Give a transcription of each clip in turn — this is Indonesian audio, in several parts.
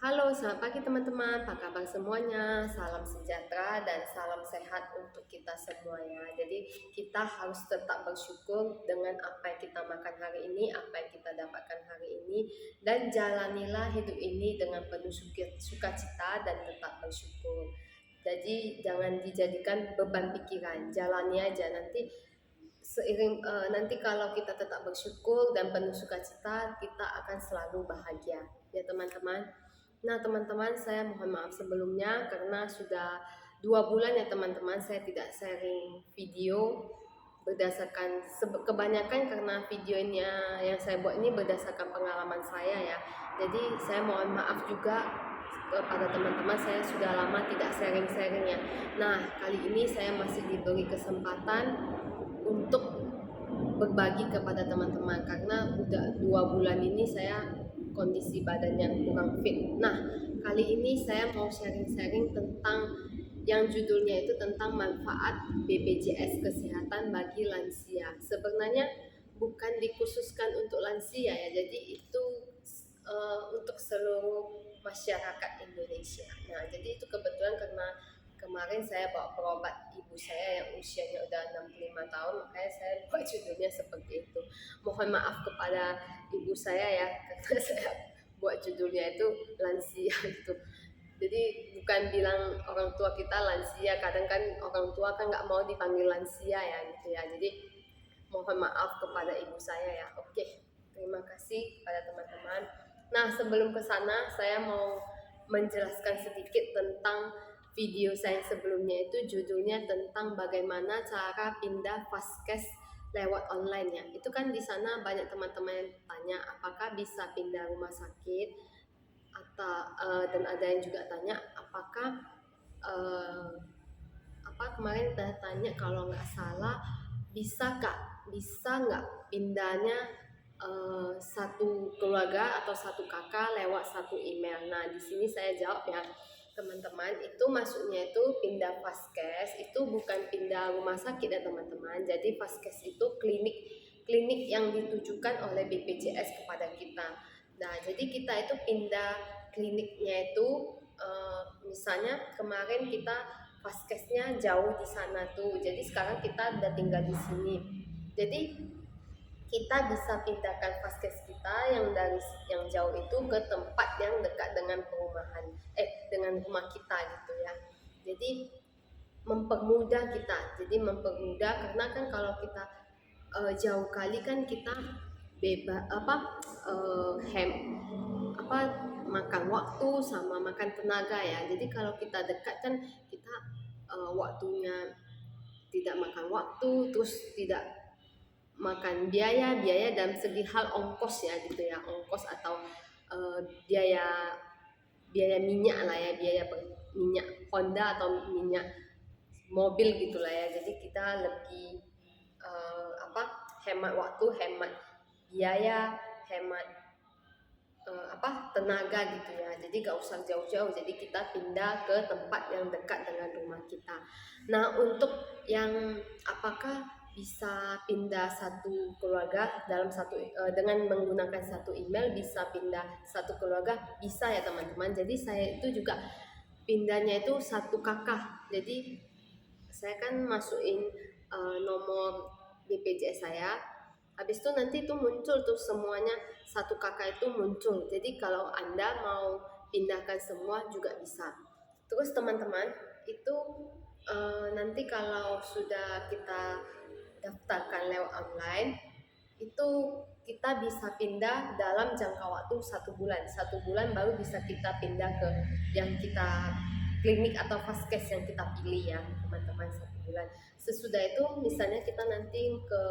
Halo, selamat pagi teman-teman. Apa kabar semuanya? Salam sejahtera dan salam sehat untuk kita semua ya. Jadi kita harus tetap bersyukur dengan apa yang kita makan hari ini, apa yang kita dapatkan hari ini, dan jalanilah hidup ini dengan penuh sukacita dan tetap bersyukur. Jadi jangan dijadikan beban pikiran, jalani aja nanti kalau kita tetap bersyukur dan penuh sukacita, kita akan selalu bahagia ya teman-teman. Nah teman-teman, saya mohon maaf sebelumnya karena sudah 2 bulan ya teman-teman saya tidak sharing video berdasarkan kebanyakan karena videonya yang saya buat ini berdasarkan pengalaman saya ya. Jadi saya mohon maaf juga kepada teman-teman, saya sudah lama tidak sharing-sharing ya. Nah kali ini saya masih diberi kesempatan untuk berbagi kepada teman-teman karena udah 2 bulan ini saya kondisi badannya kurang fit. Nah kali ini saya mau sharing-sharing tentang yang judulnya itu tentang manfaat BPJS Kesehatan bagi lansia. Sebenarnya bukan dikhususkan untuk lansia ya, jadi itu untuk seluruh masyarakat Indonesia. Nah jadi itu kebetulan karena kemarin saya bawa berobat ibu saya yang usianya udah 65 tahun, makanya saya buat judulnya seperti itu. Mohon maaf kepada ibu saya ya karena saya buat judulnya itu lansia gitu. Jadi bukan bilang orang tua kita lansia, kadang kan orang tua kan nggak mau dipanggil lansia ya gitu ya. Jadi mohon maaf kepada ibu saya ya. Oke, terima kasih pada teman-teman. Nah sebelum ke sana saya mau menjelaskan sedikit tentang video saya sebelumnya, itu judulnya tentang bagaimana cara pindah Vaskes lewat online ya. Itu kan di sana banyak teman-teman yang tanya apakah bisa pindah rumah sakit atau dan ada yang juga tanya apakah eh, apa kemarin tanya kalau nggak salah bisa nggak pindahnya satu keluarga atau satu kakak lewat satu email. Nah di sini saya jawab ya teman-teman, itu maksudnya itu pindah Vaskes itu bukan pindah rumah sakit ya teman-teman. Jadi Vaskes itu klinik yang ditujukan oleh BPJS kepada kita. Nah jadi kita itu pindah kliniknya itu misalnya kemarin kita Vaskesnya jauh di sana tuh, jadi sekarang kita udah tinggal di sini. Jadi kita bisa pindahkan Vaskes kita yang jauh itu ke tempat yang dekat dengan dengan rumah kita gitu ya. Jadi mempermudah kita. Jadi mempermudah karena kan kalau kita jauh kali kan kita bebas hem apa makan waktu sama makan tenaga ya. Jadi kalau kita dekat kan kita waktunya tidak makan waktu, terus tidak makan biaya dan segi hal ongkos ya gitu ya, ongkos atau eh, biaya biaya minyak lah ya, minyak Honda atau minyak mobil gitulah ya. Jadi kita lebih hemat waktu, hemat biaya, hemat tenaga gitu ya. Jadi gak usah jauh-jauh, jadi kita pindah ke tempat yang dekat dengan rumah kita. Nah untuk yang apakah bisa pindah satu keluarga dengan menggunakan satu email, bisa pindah satu keluarga, bisa ya teman-teman. Jadi saya itu juga pindahnya itu satu kakak. Jadi saya kan masukin nomor BPJS saya, habis itu nanti itu muncul tuh semuanya, satu kakak itu muncul. Jadi kalau Anda mau pindahkan semua juga bisa. Terus teman-teman itu nanti kalau sudah kita daftarkan lewat online, itu kita bisa pindah dalam jangka waktu 1 bulan. 1 bulan baru bisa kita pindah ke yang kita klinik atau vaskes yang kita pilih ya teman-teman, 1 bulan. Sesudah itu misalnya kita nanti ke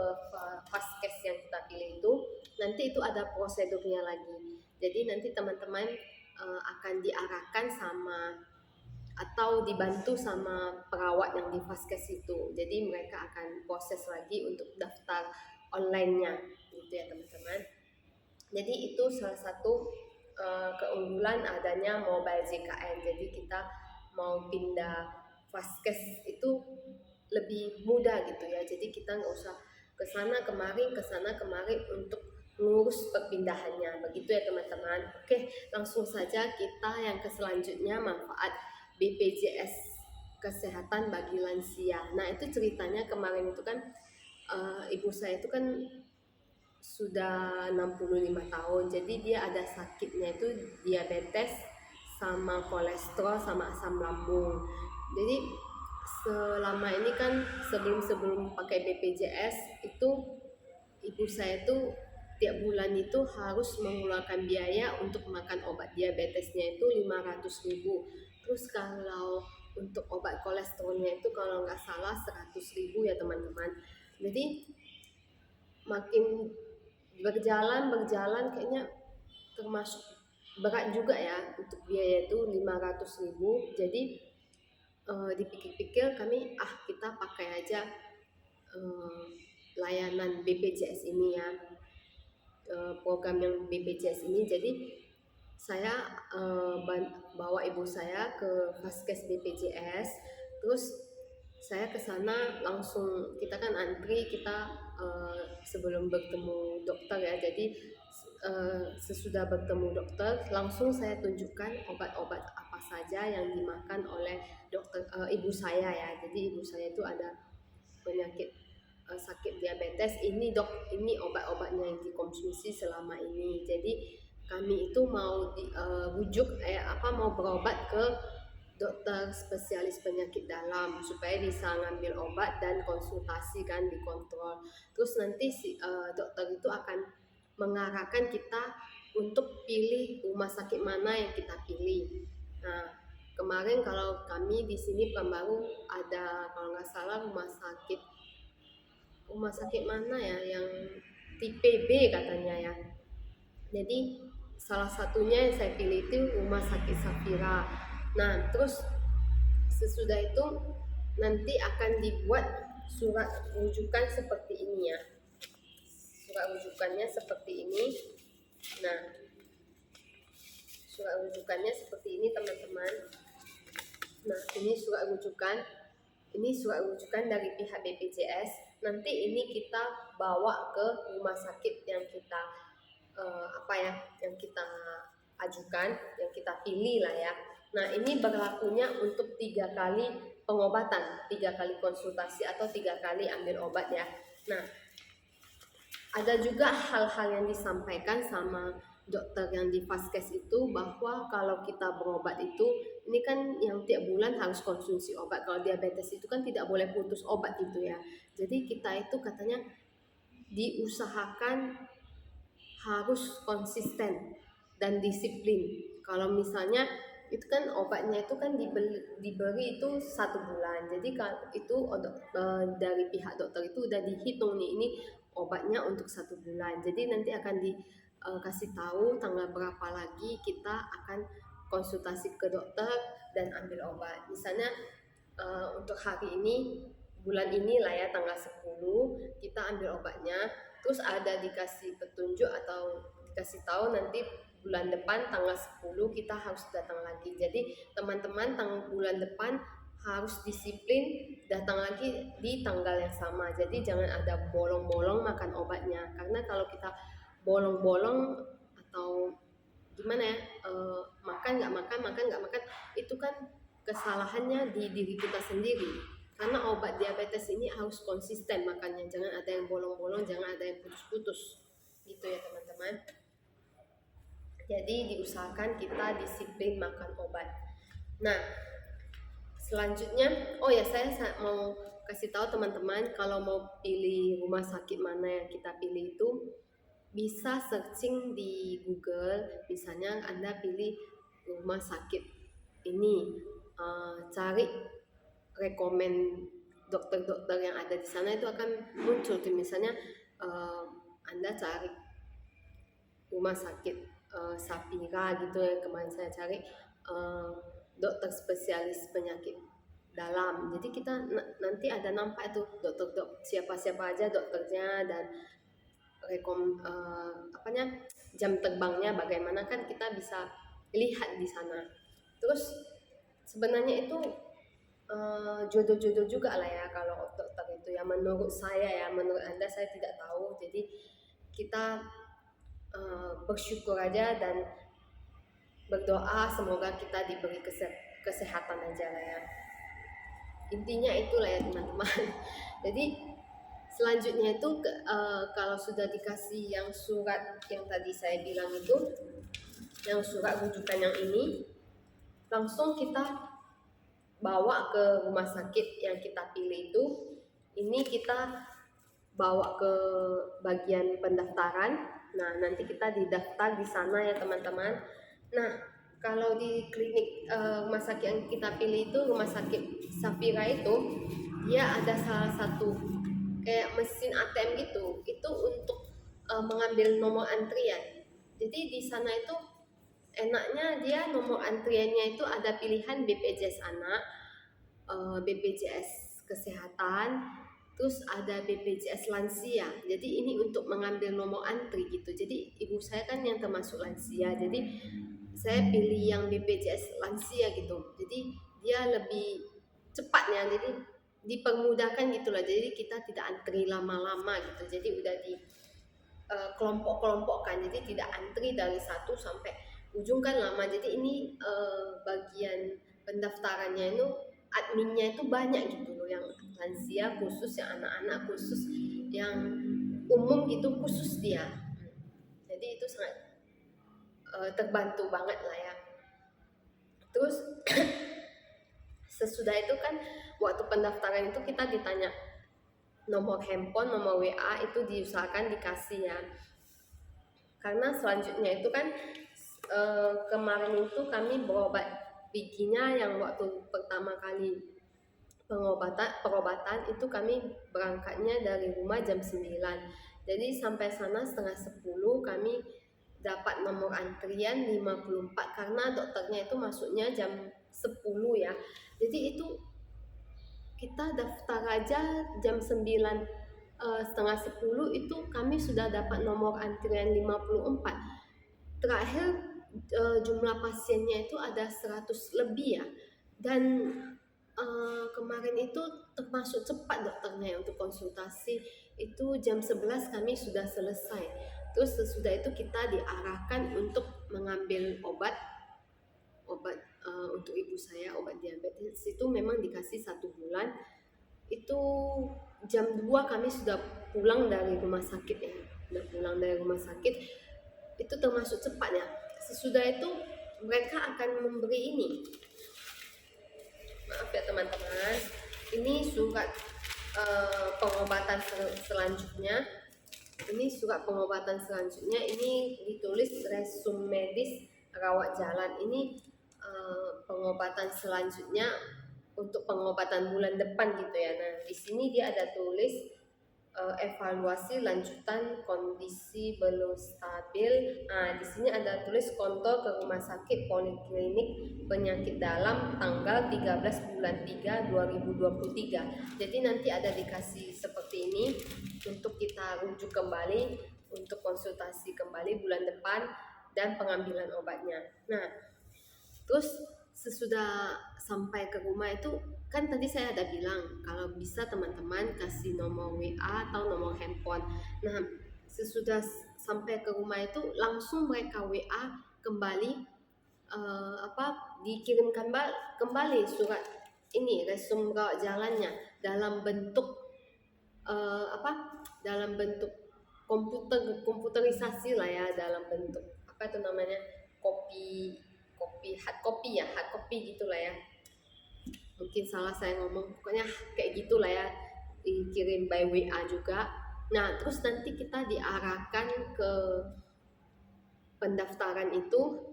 vaskes yang kita pilih itu, nanti itu ada prosedurnya lagi. Jadi nanti teman-teman akan diarahkan sama atau dibantu sama perawat yang di vaskes itu. Jadi mereka akan proses lagi untuk daftar online-nya gitu ya teman-teman. Jadi itu salah satu keunggulan adanya mobile JKN. Jadi kita mau pindah vaskes itu lebih mudah gitu ya. Jadi kita nggak usah kesana kemari untuk mengurus perpindahannya. Begitu ya teman-teman. Oke, langsung saja kita yang ke selanjutnya, manfaat BPJS kesehatan bagi lansia. Nah, itu ceritanya kemarin itu kan ibu saya itu kan sudah 65 tahun. Jadi dia ada sakitnya itu diabetes sama kolesterol sama asam lambung. Jadi selama ini kan sebelum pakai BPJS itu ibu saya itu tiap bulan itu harus mengeluarkan biaya untuk makan obat diabetesnya itu 500.000. Terus kalau untuk obat kolesterolnya itu kalau nggak salah 100.000 ya teman-teman. Jadi makin berjalan kayaknya termasuk berat juga ya untuk biaya itu 500.000. Jadi dipikir-pikir kami kita pakai aja layanan BPJS ini ya, program yang BPJS ini. Jadi saya bawa ibu saya ke Vaskes BPJS, terus saya ke sana langsung, kita kan antri, kita sebelum bertemu dokter ya. Jadi sesudah bertemu dokter langsung saya tunjukkan obat-obat apa saja yang dimakan oleh dokter ibu saya ya. Jadi ibu saya itu ada penyakit sakit diabetes, ini dok, ini obat-obatnya yang dikonsumsi selama ini. Jadi kami itu mau rujuk mau berobat ke dokter spesialis penyakit dalam supaya bisa ngambil obat dan konsultasi kan, dikontrol. Terus nanti dokter itu akan mengarahkan kita untuk pilih rumah sakit mana yang kita pilih. Nah, kemarin kalau kami di sini Pekanbaru ada kalau nggak salah rumah sakit mana ya yang tipe B katanya ya. Jadi salah satunya yang saya pilih itu rumah sakit Safira. Nah, terus sesudah itu nanti akan dibuat surat rujukan seperti ini ya. Surat rujukannya seperti ini. Nah, surat rujukannya seperti ini teman-teman. Nah, ini surat rujukan. Ini surat rujukan dari pihak BPJS. Nanti ini kita bawa ke rumah sakit yang kita yang kita ajukan, yang kita pilih lah ya. Nah, ini berlakunya untuk 3 kali pengobatan, 3 kali konsultasi atau 3 kali ambil obat ya. Nah, ada juga hal-hal yang disampaikan sama dokter yang di Vaskes itu, bahwa kalau kita berobat itu, ini kan yang tiap bulan harus konsumsi obat. Kalau diabetes itu kan tidak boleh putus obat gitu ya. Jadi kita itu katanya diusahakan harus konsisten dan disiplin. Kalau misalnya itu kan obatnya itu kan diberi itu 1 bulan. Jadi kalau itu dari pihak dokter itu udah dihitung nih, ini obatnya untuk 1 bulan. Jadi nanti akan dikasih tahu tanggal berapa lagi kita akan konsultasi ke dokter dan ambil obat. Misalnya untuk hari ini, bulan ini lah ya, tanggal 10 kita ambil obatnya. Terus ada dikasih petunjuk atau dikasih tahu nanti bulan depan tanggal 10 kita harus datang lagi. Jadi teman-teman bulan depan harus disiplin datang lagi di tanggal yang sama. Jadi jangan ada bolong-bolong makan obatnya, karena kalau kita bolong-bolong atau gimana ya, makan nggak makan, itu kan kesalahannya di diri kita sendiri. Karena obat diabetes ini harus konsisten makannya, jangan ada yang bolong-bolong, jangan ada yang putus-putus gitu ya teman-teman. Jadi diusahakan kita disiplin makan obat. Nah, selanjutnya saya mau kasih tahu teman-teman, kalau mau pilih rumah sakit mana yang kita pilih itu bisa searching di Google. Misalnya Anda pilih rumah sakit ini, cari rekomen dokter-dokter yang ada di sana, itu akan muncul tuh. Misalnya Anda cari rumah sakit Safira gitu ya, kemarin saya cari dokter spesialis penyakit dalam. Jadi kita nanti ada nampak tuh dokter siapa-siapa aja dokternya, dan jam terbangnya bagaimana, kan kita bisa lihat di sana. Terus sebenarnya itu jodoh-jodoh juga lah ya kalau dokter itu ya, menurut saya ya. Menurut Anda saya tidak tahu. Jadi kita bersyukur aja dan berdoa semoga kita diberi kesehatan aja lah ya. Intinya itulah ya teman-teman. Jadi selanjutnya itu kalau sudah dikasih yang surat yang tadi saya bilang itu, yang surat rujukan yang ini, langsung kita bawa ke rumah sakit yang kita pilih itu. Ini kita bawa ke bagian pendaftaran. Nah, nanti kita didaftar di sana ya teman-teman. Nah, kalau di klinik rumah sakit yang kita pilih itu, rumah sakit Safira itu, dia ada salah satu kayak mesin ATM gitu. Itu untuk mengambil nomor antrian. Jadi di sana itu enaknya dia nomor antriannya itu ada pilihan BPJS anak, BPJS kesehatan, terus ada BPJS lansia. Jadi ini untuk mengambil nomor antri gitu. Jadi ibu saya kan yang termasuk lansia, jadi saya pilih yang BPJS lansia gitu. Jadi dia lebih cepatnya, jadi dipermudahkan gitulah. Jadi kita tidak antri lama-lama gitu. Jadi udah di kelompok-kelompokkan, jadi tidak antri dari satu sampai ujung kan lama. Jadi ini bagian pendaftarannya itu, adminnya itu banyak gitu loh, yang lansia khusus, yang anak-anak khusus, yang umum gitu khusus dia. Jadi itu sangat terbantu banget lah ya. Terus sesudah itu kan waktu pendaftaran itu kita ditanya nomor handphone, nomor WA, itu diusahakan dikasih ya. Karena selanjutnya itu kan kemarin itu kami berobat giginya yang waktu pertama kali perobatan itu kami berangkatnya dari rumah jam 9. Jadi sampai sana setengah 10 kami dapat nomor antrian 54 karena dokternya itu masuknya jam 10 ya. Jadi itu kita daftar aja jam 9, setengah 10 itu kami sudah dapat nomor antrian 54. Terakhir jumlah pasiennya itu ada 100 lebih ya. Dan kemarin itu termasuk cepat dokternya untuk konsultasi, itu jam 11 kami sudah selesai. Terus sesudah itu kita diarahkan untuk mengambil obat untuk ibu saya, obat diabetes itu memang dikasih 1 bulan. Itu jam 2 kami sudah pulang dari rumah sakit ya. Sudah pulang dari rumah sakit, itu termasuk cepat ya. Sesudah itu mereka akan memberi ini, maaf ya teman-teman, ini surat pengobatan selanjutnya. Ini surat pengobatan selanjutnya, ini ditulis resume medis rawat jalan. Ini pengobatan selanjutnya untuk pengobatan bulan depan gitu ya. Nah, di sini dia ada tulis evaluasi lanjutan kondisi belum stabil. Nah, di sini ada tulis kontor ke rumah sakit poliklinik penyakit dalam tanggal 13 bulan 3 2023. Jadi nanti ada dikasih seperti ini untuk kita rujuk kembali untuk konsultasi kembali bulan depan dan pengambilan obatnya. Nah, terus sesudah sampai ke rumah itu kan tadi saya ada bilang kalau bisa teman-teman kasih nomor WA atau nomor handphone. Nah, sesudah sampai ke rumah itu langsung mereka WA kembali, dikirimkan kembali surat ini resume rawat jalannya dalam bentuk dalam bentuk komputerisasi lah ya, dalam bentuk apa itu namanya, hard copy gitulah ya. Mungkin salah saya ngomong, pokoknya kayak gitulah ya, dikirim by WA juga. Nah, terus nanti kita diarahkan ke pendaftaran itu,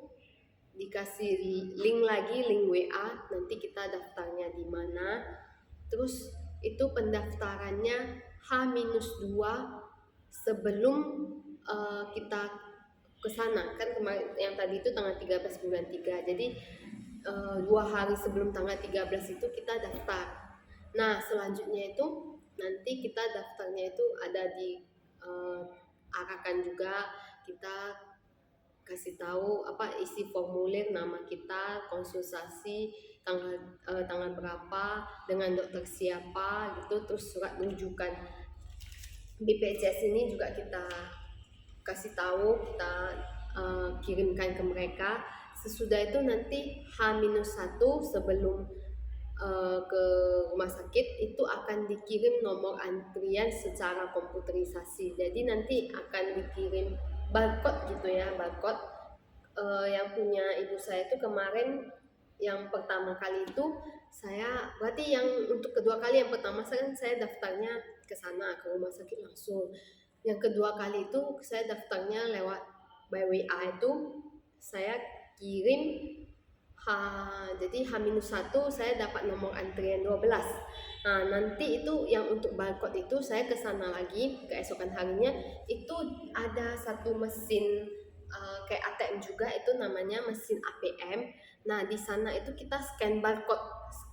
dikasih link lagi, link WA, nanti kita daftarnya di mana. Terus itu pendaftarannya H-2 sebelum kita ke sana. Kan kemarin yang tadi itu tanggal 13 bulan 3. Jadi 2 hari sebelum tanggal 13 itu kita daftar. Nah, selanjutnya itu nanti kita daftarnya itu ada di arahkan juga, kita kasih tahu isi formulir, nama kita, konsultasi tanggal berapa, dengan dokter siapa gitu, terus surat rujukan BPJS ini juga kita kasih tahu, kita kirimkan ke mereka. Sesudah itu nanti H-1 sebelum ke rumah sakit itu akan dikirim nomor antrian secara komputerisasi. Jadi nanti akan dikirim barcode gitu ya, barcode. Yang punya ibu saya itu kemarin yang pertama kali itu saya, berarti yang untuk kedua kali, yang pertama saya daftarnya ke sana ke rumah sakit langsung. Yang kedua kali itu saya daftarnya lewat by WA, itu saya kirim jadi H-1 saya dapat nomor antrian 12. Nah, nanti itu yang untuk barcode itu saya ke sana lagi keesokan harinya, itu ada satu mesin kayak ATM juga, itu namanya mesin APM. Nah, di sana itu kita scan barcode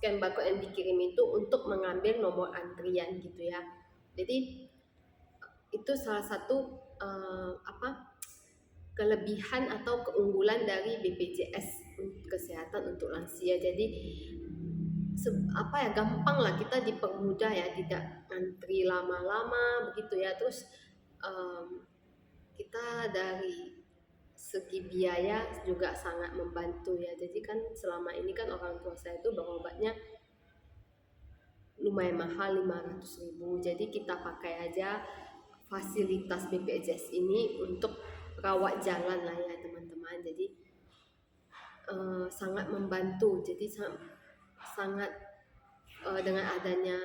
yang dikirim itu untuk mengambil nomor antrian gitu ya. Jadi itu salah satu kelebihan atau keunggulan dari BPJS kesehatan untuk lansia. Jadi gampang lah, kita dipermudah ya, tidak antri lama-lama begitu ya. Terus kita dari segi biaya juga sangat membantu ya. Jadi kan selama ini kan orang tua saya itu berobatnya lumayan mahal, 500.000. Jadi kita pakai aja fasilitas BPJS ini untuk rawat jalan lah ya teman-teman. Jadi sangat membantu. Jadi sangat dengan adanya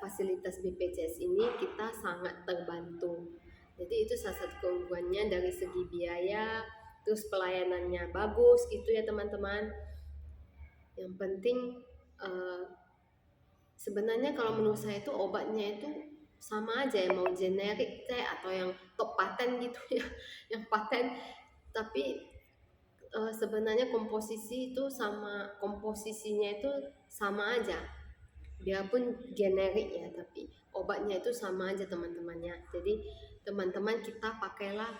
fasilitas BPJS ini kita sangat terbantu. Jadi itu salah satu keunggulannya dari segi biaya, terus pelayanannya bagus gitu ya teman-teman. Yang penting sebenarnya kalau menurut saya itu obatnya itu sama aja ya, mau generik atau yang top paten gitu ya, yang paten, tapi sebenarnya komposisinya itu sama aja, biarpun generik ya, tapi obatnya itu sama aja teman-temannya. Jadi teman-teman kita pakailah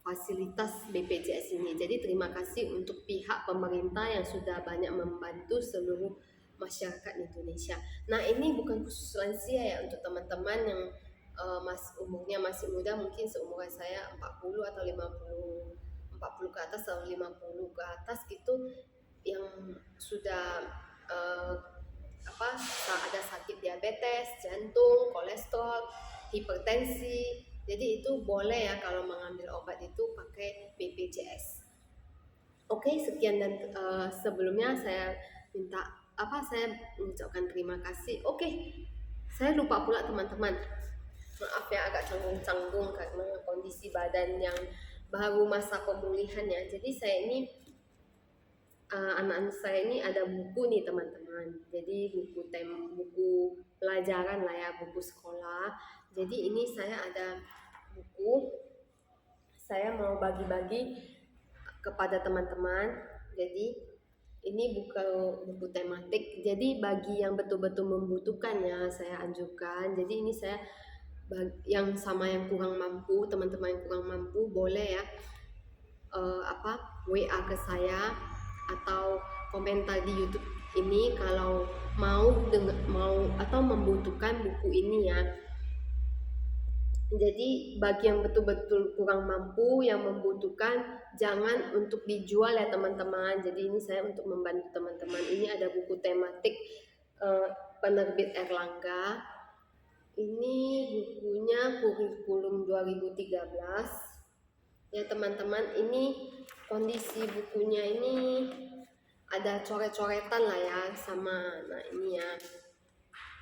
fasilitas BPJS ini. Jadi terima kasih untuk pihak pemerintah yang sudah banyak membantu seluruh masyarakat Indonesia. Nah, ini bukan khusus lansia ya, untuk teman-teman yang umurnya masih muda, mungkin seumuran saya 40 atau 40 ke atas atau 50 ke atas gitu, yang sudah ada sakit diabetes, jantung, kolesterol, hipertensi. Jadi itu boleh ya kalau mengambil obat itu pakai BPJS. Oke, sekian, dan sebelumnya saya mengucapkan terima kasih. Oke, saya lupa pula teman-teman. Maaf ya, agak canggung-canggung karena kondisi badan yang baru masa pemulihan ya. Jadi saya ini anak-anak saya ini ada buku nih teman-teman. Jadi buku pelajaran lah ya, buku sekolah. Jadi ini saya ada buku, saya mau bagi-bagi kepada teman-teman. Jadi ini buku tematik. Jadi bagi yang betul-betul membutuhkan ya, saya anjurkan. Jadi ini saya yang kurang mampu, teman-teman yang kurang mampu boleh ya WA ke saya atau komentar di YouTube ini kalau mau atau membutuhkan buku ini ya. Jadi bagi yang betul-betul kurang mampu, yang membutuhkan, jangan untuk dijual ya teman-teman. Jadi ini saya untuk membantu teman-teman. Ini ada buku tematik penerbit Erlangga. Ini bukunya kurikulum 2013 ya teman-teman. Ini kondisi bukunya ini ada coret-coretan lah ya sama, nah ini ya,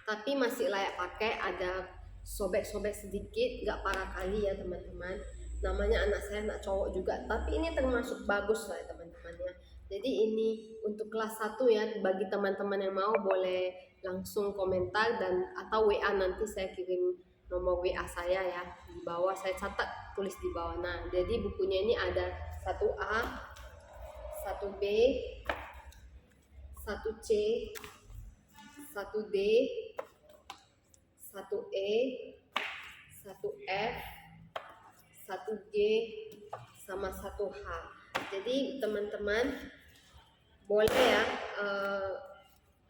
tapi masih layak pakai. Ada sobek-sobek sedikit, gak parah kali ya teman-teman. Namanya anak saya anak cowok juga, tapi ini termasuk bagus lah ya teman-teman ya. Jadi ini untuk kelas 1 ya. Bagi teman-teman yang mau boleh langsung komentar atau WA, nanti saya kirim nomor WA saya ya. Di bawah saya catat, tulis di bawah. Nah, jadi bukunya ini ada 1A, 1B, 1C, 1D, 1E, 1F, 1G, sama 1H. Jadi teman-teman boleh ya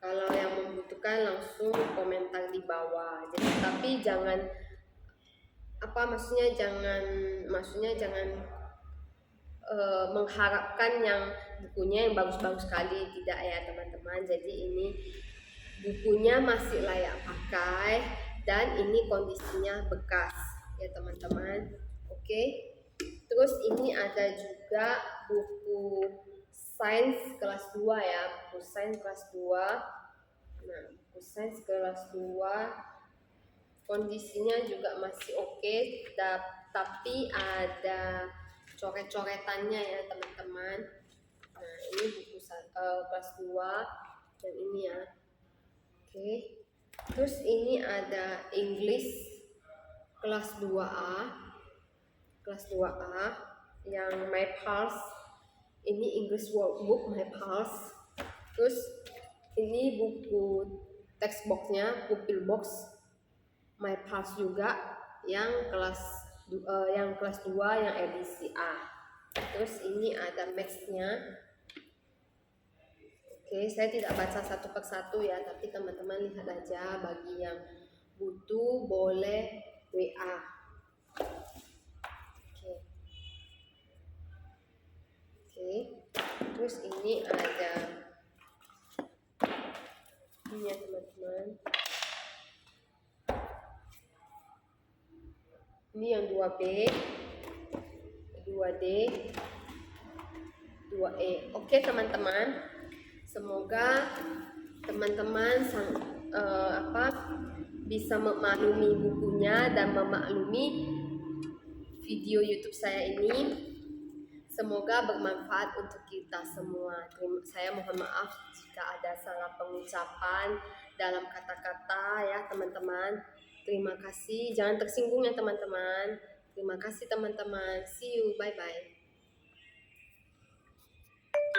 kalau yang membutuhkan langsung komentar di bawah. Jadi tapi jangan maksudnya jangan mengharapkan yang bukunya yang bagus-bagus sekali, tidak ya teman-teman. Jadi ini bukunya masih layak pakai dan ini kondisinya bekas ya teman-teman. Oke. Terus ini ada juga buku sains kelas 2 ya, buku sains kelas 2. Nah, buku sains kelas 2 kondisinya juga masih oke, tapi ada coret-coretannya ya teman-teman. Nah, ini buku kelas 2 yang ini ya. Oke. Terus ini ada English kelas 2A. Kelas 2A yang My Pulse. Ini English workbook My Pulse. Terus ini buku textboxnya, pupil box My Pulse juga yang kelas 2 yang edisi A. Terus ini ada max-nya. Oke, saya tidak baca satu persatu ya, tapi teman-teman lihat aja. Bagi yang butuh boleh WA. Oke. Terus ini ada ini ya teman-teman. Ini yang 2B, 2D, 2E. Oke teman-teman, semoga teman-teman bisa memaklumi bukunya dan memaklumi video YouTube saya ini. Semoga bermanfaat untuk kita semua. Saya mohon maaf jika ada salah pengucapan dalam kata-kata ya teman-teman. Terima kasih, jangan tersinggung ya teman-teman. Terima kasih teman-teman. See you, bye-bye.